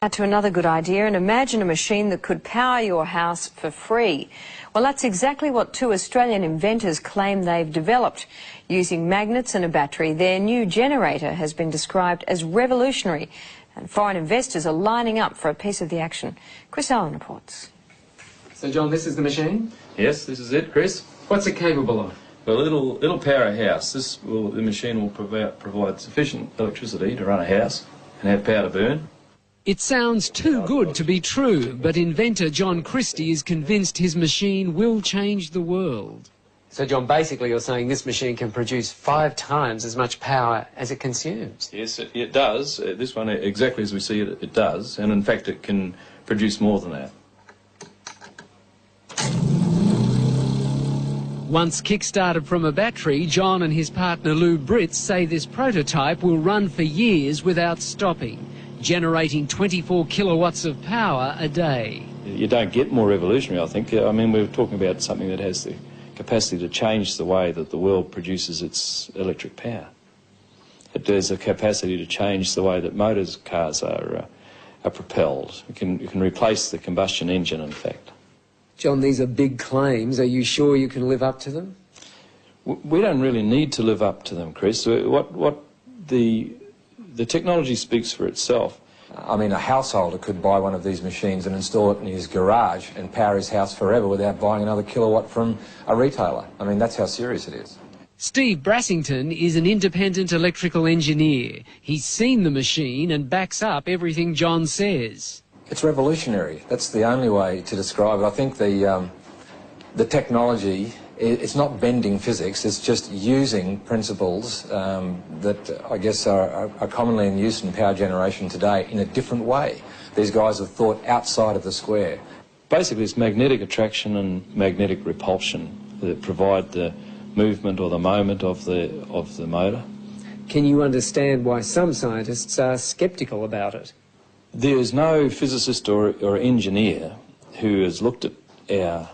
Now to another good idea, and imagine a machine that could power your house for free. Well, that's exactly what two Australian inventors claim they've developed. Using magnets and a battery, their new generator has been described as revolutionary, and foreign investors are lining up for a piece of the action. Chris Allen reports. So, John, this is the machine? Yes, this is it, Chris. What's it capable of? Well, it'll power a house. The machine will provide sufficient electricity to run a house and have power to burn. It sounds too good to be true, but inventor John Christie is convinced his machine will change the world. So, John, basically you're saying this machine can produce 5 times as much power as it consumes? Yes, it does. This one, exactly as we see it, it does. And in fact, it can produce more than that. Once kick-started from a battery, John and his partner Lou Britz say this prototype will run for years without stopping, generating 24 kilowatts of power a day. You don't get more revolutionary, I think. I mean, we're talking about something that has the capacity to change the way that the world produces its electric power. It has a capacity to change the way that cars are propelled. It can replace the combustion engine, in fact. John, these are big claims. Are you sure you can live up to them? We don't really need to live up to them, Chris. The technology speaks for itself. I mean, a householder could buy one of these machines and install it in his garage and power his house forever without buying another kilowatt from a retailer. I mean, that's how serious it is. Steve Brassington is an independent electrical engineer. He's seen the machine and backs up everything John says. It's revolutionary. That's the only way to describe it. I think the technology, it's not bending physics, it's just using principles that I guess are commonly in use in power generation today in a different way. These guys have thought outside of the square. Basically, it's magnetic attraction and magnetic repulsion that provide the movement or the moment of the motor. Can you understand why some scientists are sceptical about it? There is no physicist or engineer who has looked at our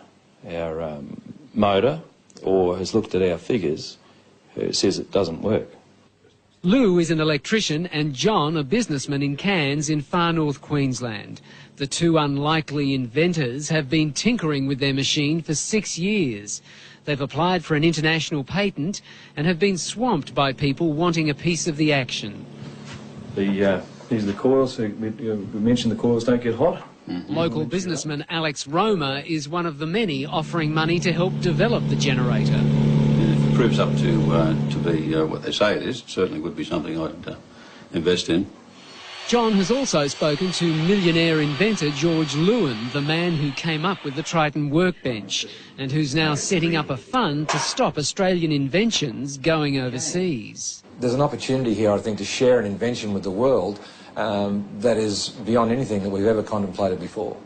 motor or has looked at our figures who says it doesn't work. Lou is an electrician and John a businessman in Cairns in far north Queensland. The two unlikely inventors have been tinkering with their machine for 6 years. They've applied for an international patent and have been swamped by people wanting a piece of the action. These are the coils. We mentioned the coils don't get hot. Local businessman Alex Roma is one of the many offering money to help develop the generator. If it proves up to be what they say it is, it certainly would be something I'd invest in. John has also spoken to millionaire inventor George Lewin, the man who came up with the Triton workbench and who's now setting up a fund to stop Australian inventions going overseas. There's an opportunity here, I think, to share an invention with the world that is beyond anything that we've ever contemplated before.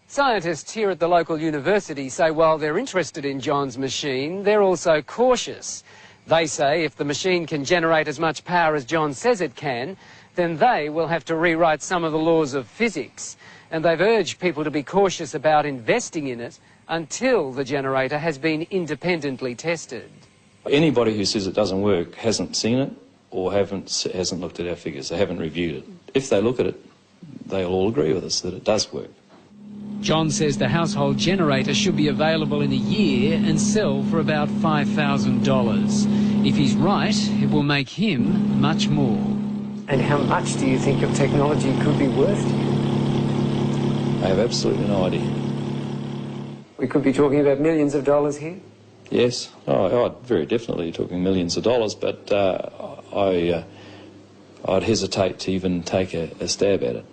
Scientists here at the local university say while they're interested in John's machine, they're also cautious. They say if the machine can generate as much power as John says it can, then they will have to rewrite some of the laws of physics. And they've urged people to be cautious about investing in it until the generator has been independently tested. Anybody who says it doesn't work hasn't seen it or hasn't looked at our figures. They haven't reviewed it. If they look at it, they'll all agree with us that it does work. John says the household generator should be available in a year and sell for about $5,000. If he's right, it will make him much more. And how much do you think your technology could be worth to you? I have absolutely no idea. We could be talking about millions of dollars here? Yes, very definitely talking millions of dollars, but I'd hesitate to even take a stab at it.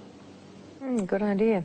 Good idea.